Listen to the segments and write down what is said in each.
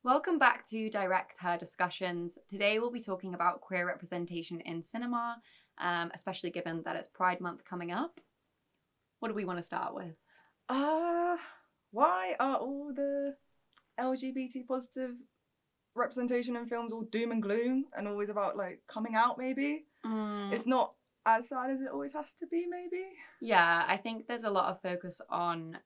Welcome back to DirectHer discussions. Today we'll be talking about queer representation in cinema, especially given that it's Pride Month coming up. What do we want to start with? Uh, why are all the LGBT positive representation in films all doom and gloom and always about like coming out maybe? It's not as sad as it always has to be, maybe? Yeah, I think there's a lot of focus on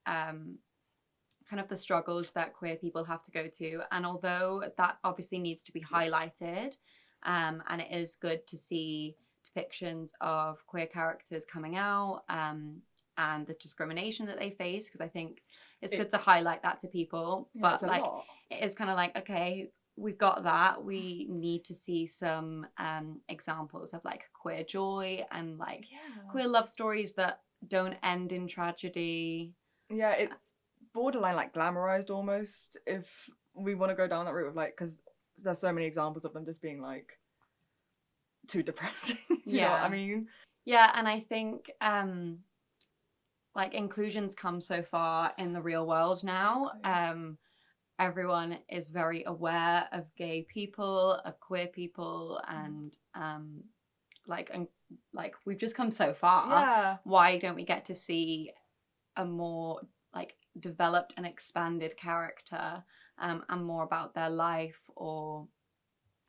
kind of the struggles that queer people have to go to. And although that obviously needs to be highlighted, and it is good to see depictions of queer characters coming out, and the discrimination that they face, because I think it's good to highlight that to people. Yeah, but like lot. it is kind of like, okay, we've got that. We need to see some examples of like queer joy and like queer love stories that don't end in tragedy. Yeah, it's borderline like glamorized almost if we want to go down that route of like, because there's so many examples of them just being like too depressing. You know what I mean? Yeah, and I think like inclusion's come so far in the real world now. Everyone is very aware of gay people, of queer people, and like we've just come so far. Yeah. Why don't we get to see a more like developed and expanded character, and more about their life or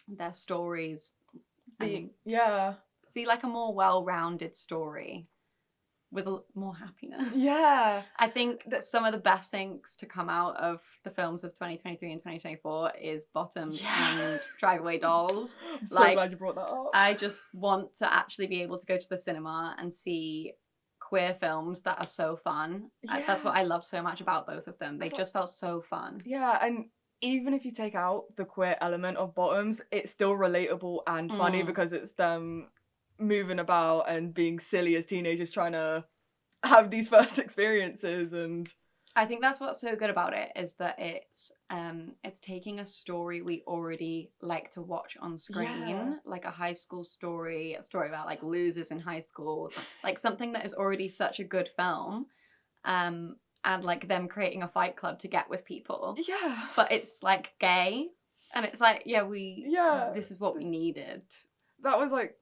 their stories? See like a more well-rounded story with more happiness. Yeah. I think that some of the best things to come out of the films of 2023 and 2024 is Bottoms and Drive Away Dolls. I'm so glad you brought that up. I just want to actually be able to go to the cinema and see queer films that are so fun. That's what I love so much about both of them. They just felt so fun. Yeah, and even if you take out the queer element of Bottoms, it's still relatable and funny because it's them moving about and being silly as teenagers trying to have these first experiences. And I think that's what's so good about it, is that it's taking a story we already like to watch on screen, like a high school story, a story about like losers in high school, like something that is already such a good film, and like them creating a fight club to get with people. Yeah. But it's like gay, and it's like, this is what we needed. That was like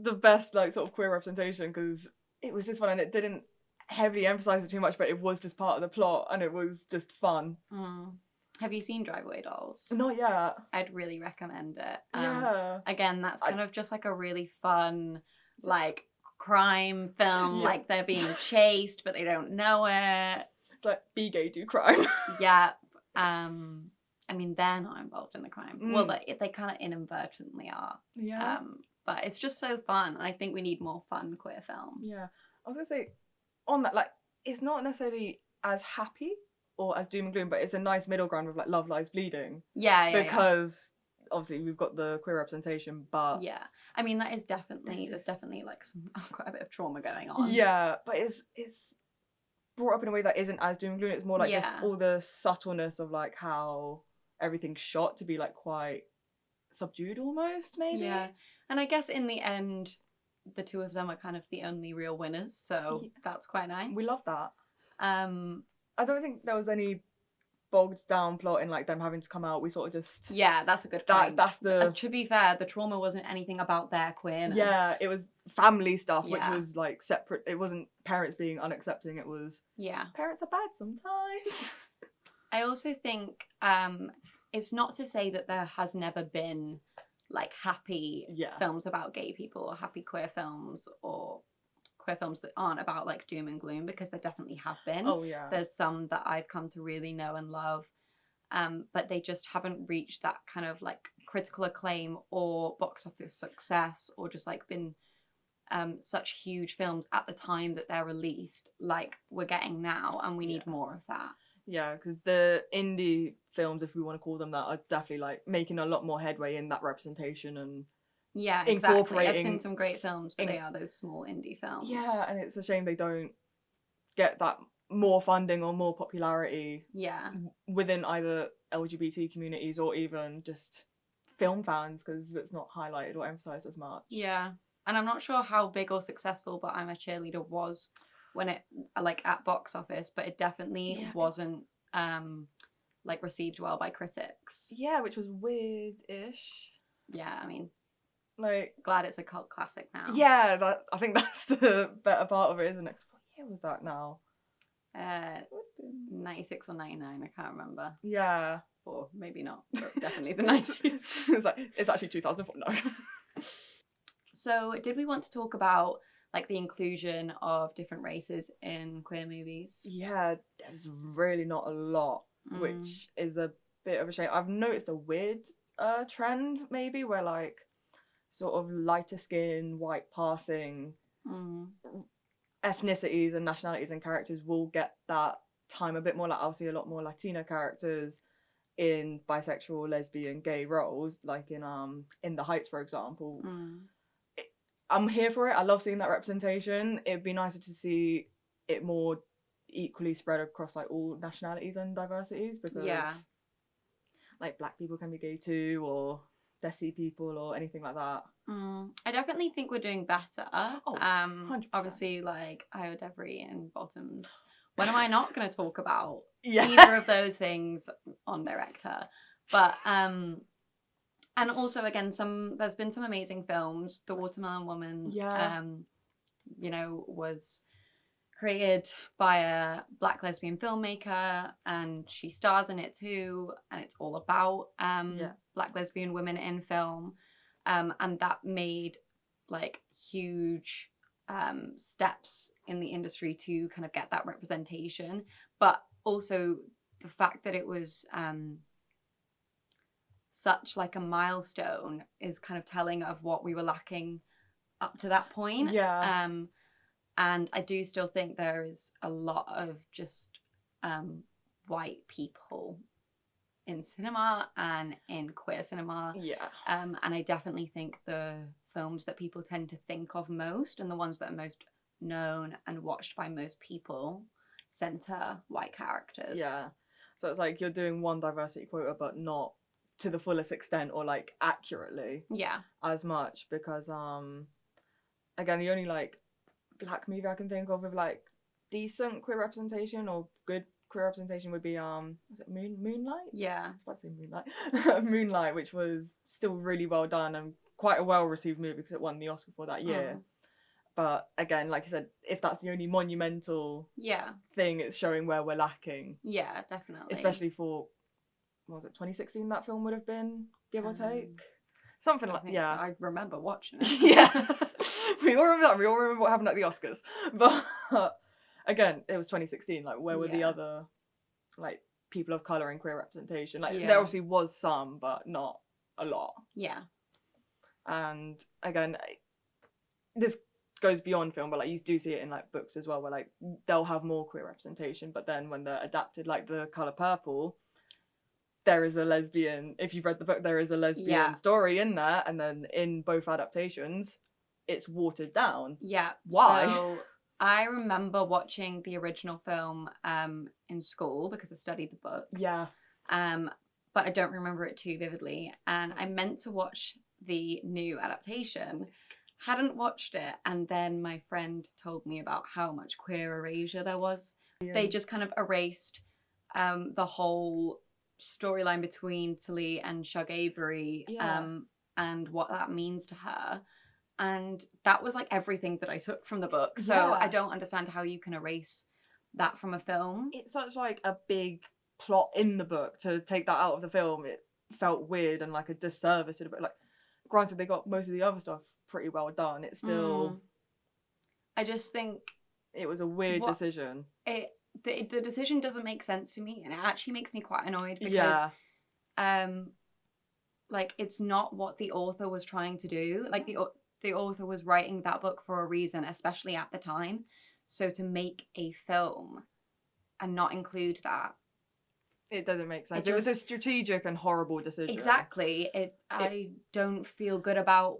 the best like sort of queer representation, because it was just fun and it didn't heavily emphasize it too much, but it was just part of the plot and it was just fun. Have you seen Drive Away Dolls? Not yet. I'd really recommend it. Again, that's kind of just like a really fun like crime film. Like they're being chased but they don't know it. It's like be gay, do crime. Yeah. I mean, they're not involved in the crime. Well, they kind of inadvertently are. Yeah. But it's just so fun. I think we need more fun queer films. Yeah. I was gonna say, on that, like, it's not necessarily as happy or as doom and gloom, but it's a nice middle ground with like Love Lies Bleeding. Yeah. Because obviously we've got the queer representation, but yeah, I mean that is definitely there's definitely like quite a bit of trauma going on. Yeah, but it's brought up in a way that isn't as doom and gloom. It's more like just all the subtleness of like how everything's shot to be like quite subdued almost, maybe. Yeah, and I guess in the end, the two of them are kind of the only real winners, so that's quite nice. We love that. I don't think there was any bogged down plot in like them having to come out. We sort of just that's a good point. That's the to be fair, the trauma wasn't anything about their queerness. Yeah, it was family stuff, which was like separate. It wasn't parents being unaccepting. It was parents are bad sometimes. I also think it's not to say that there has never been like happy films about gay people or happy queer films or queer films that aren't about like doom and gloom, because there definitely have been. Oh yeah. There's some that I've come to really know and love, but they just haven't reached that kind of like critical acclaim or box office success, or just like been such huge films at the time that they're released like we're getting now, and we need more of that. Yeah, because the indie films, if we want to call them that, are definitely like making a lot more headway in that representation and exactly. I've seen some great films, but they are those small indie films. Yeah, and it's a shame they don't get that more funding or more popularity within either LGBT communities or even just film fans, because it's not highlighted or emphasized as much. Yeah, and I'm not sure how big or successful But I'm a Cheerleader was when it like at box office, but it definitely wasn't like received well by critics. Yeah, which was weird-ish. Yeah, I mean, like, glad it's a cult classic now. Yeah, I think that's the better part of it, isn't it? What year was that now? 96 or 99, I can't remember. Yeah. Or maybe not, but definitely the 90s. It's actually 2004, no. So did we want to talk about like the inclusion of different races in queer movies? Yeah, there's really not a lot, which is a bit of a shame. I've noticed a weird trend maybe where like sort of lighter skin, white passing ethnicities and nationalities and characters will get that time a bit more. Like I'll see a lot more Latina characters in bisexual, lesbian, gay roles, like in The Heights, for example. I'm here for it. I love seeing that representation. It'd be nicer to see it more equally spread across like all nationalities and diversities, because like black people can be gay too, or desi people, or anything like that. I definitely think we're doing better. 100%. Obviously, like Io Debris and Bottoms. When am I not going to talk about Yeah. either of those things on DirectHer? But and also again, there's been some amazing films. The Watermelon Woman, you know, was created by a black lesbian filmmaker, and she stars in it too, and it's all about black lesbian women in film, and that made like huge steps in the industry to kind of get that representation. But also the fact that it was such like a milestone is kind of telling of what we were lacking up to that point. And I do still think there is a lot of just white people in cinema and in queer cinema. And I definitely think the films that people tend to think of most, and the ones that are most known and watched by most people, center white characters. So it's like you're doing one diversity quota, but not to the fullest extent or like accurately as much, because again, the only like black movie I can think of with like decent queer representation or good queer representation would be was it Moonlight? I was about to say Moonlight. Moonlight, which was still really well done and quite a well received movie because it won the Oscar for that year. But again, like I said, if that's the only monumental thing, it's showing where we're lacking. Definitely. Especially for, what was it, 2016 that film would have been, give or take? Something like, I remember watching it. We all remember that. We all remember what happened at the Oscars. But again, it was 2016. Like, where were the other, like, people of colour in queer representation? Like, there obviously was some, but not a lot. And again, this goes beyond film, but like you do see it in like books as well, where like they'll have more queer representation, but then when they're adapted, like The Colour Purple, there is a lesbian, if you've read the book, there is a lesbian story in there, and then in both adaptations it's watered down. Why? So I remember watching the original film in school because I studied the book. But I don't remember it too vividly, and I meant to watch the new adaptation, hadn't watched it, and then my friend told me about how much queer erasure there was. They just kind of erased the whole storyline between Tilly and Shug Avery and what that means to her, and that was like everything that I took from the book. So I don't understand how you can erase that from a film. It's such like a big plot in the book. To take that out of the film, it felt weird and like a disservice to the book. Like, granted, they got most of the other stuff pretty well done, it's still I just think it was a weird decision. The decision doesn't make sense to me, and it actually makes me quite annoyed because like it's not what the author was trying to do. Like the author was writing that book for a reason, especially at the time. So to make a film and not include that, it doesn't make sense. It was a strategic and horrible decision. Exactly. I don't feel good about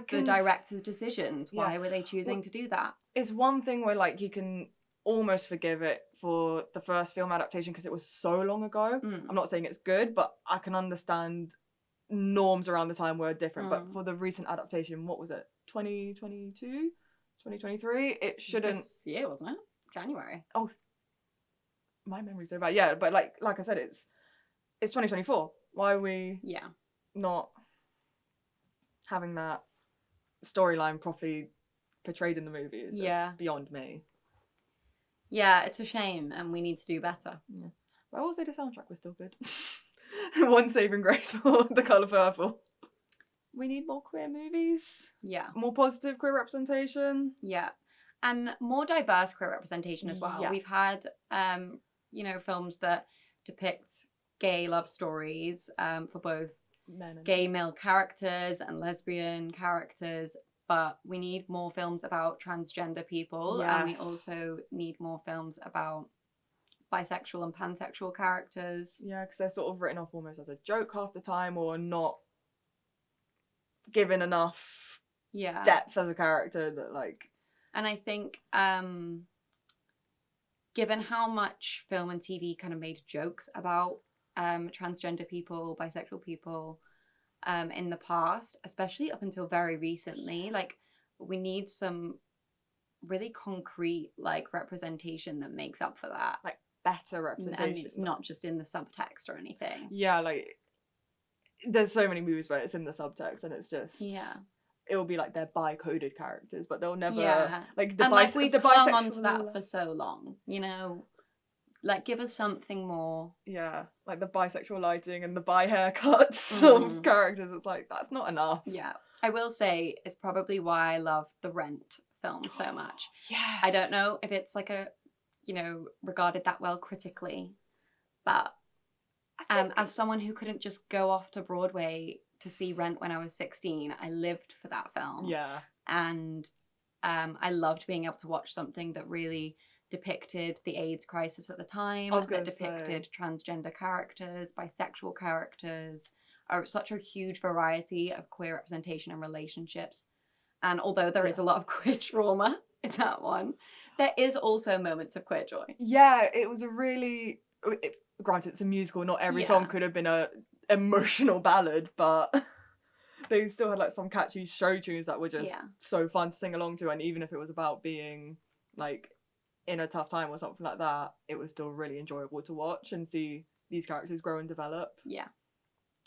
the director's decisions. Why were they choosing to do that? It's one thing where like you can almost forgive it for the first film adaptation because it was so long ago. I'm not saying it's good, but I can understand norms around the time were different. But for the recent adaptation, what was it? 2022? 2023? It shouldn't... This year, wasn't it? January. Oh, my memory's so bad. Yeah, but like I said, it's it's 2024. Why are we Yeah. not having that storyline properly portrayed in the movie? It's just beyond me. Yeah, it's a shame, and we need to do better. Yeah. But I will say the soundtrack was still good. One saving grace for The Colour Purple. We need more queer movies. Yeah. More positive queer representation. Yeah. And more diverse queer representation as well. Yeah. We've had, you know, films that depict gay love stories for both Men and gay male characters and lesbian characters, but we need more films about transgender people, and we also need more films about bisexual and pansexual characters. Yeah, because they're sort of written off almost as a joke half the time, or not given enough depth as a character that, like... And I think given how much film and TV kind of made jokes about transgender people, bisexual people in the past, especially up until very recently, like, we need some really concrete, like, representation that makes up for that. Like, better representation. And it's not just in the subtext or anything. Yeah, like, there's so many movies where it's in the subtext and it's just... Yeah. It'll be like they're bi-coded characters, but they'll never... Yeah. Like, the and, like, we've clung bisexual... onto that for so long, you know? Like, give us something more. Yeah, like the bisexual lighting and the bi haircuts of characters. It's like, that's not enough. Yeah. I will say it's probably why I love the Rent film so much. Yes. I don't know if it's like a, you know, regarded that well critically, but as someone who couldn't just go off to Broadway to see Rent when I was 16, I lived for that film. Yeah. And I loved being able to watch something that really depicted the AIDS crisis at the time, that depicted transgender characters, bisexual characters, such a huge variety of queer representation and relationships. And although there is a lot of queer trauma in that one, there is also moments of queer joy. Yeah, it was a really... granted, it's a musical, not every song could have been a emotional ballad, but they still had like some catchy show tunes that were just so fun to sing along to, and even if it was about being like in a tough time or something like that, it was still really enjoyable to watch and see these characters grow and develop. Yeah.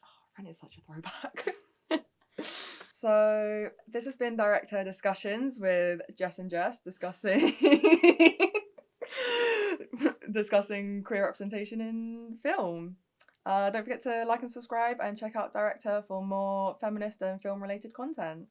Oh, Rent is such a throwback. So this has been DirectHer Discussions with Jess and Jess, discussing queer representation in film. Don't forget to like and subscribe and check out DirectHer for more feminist and film related content.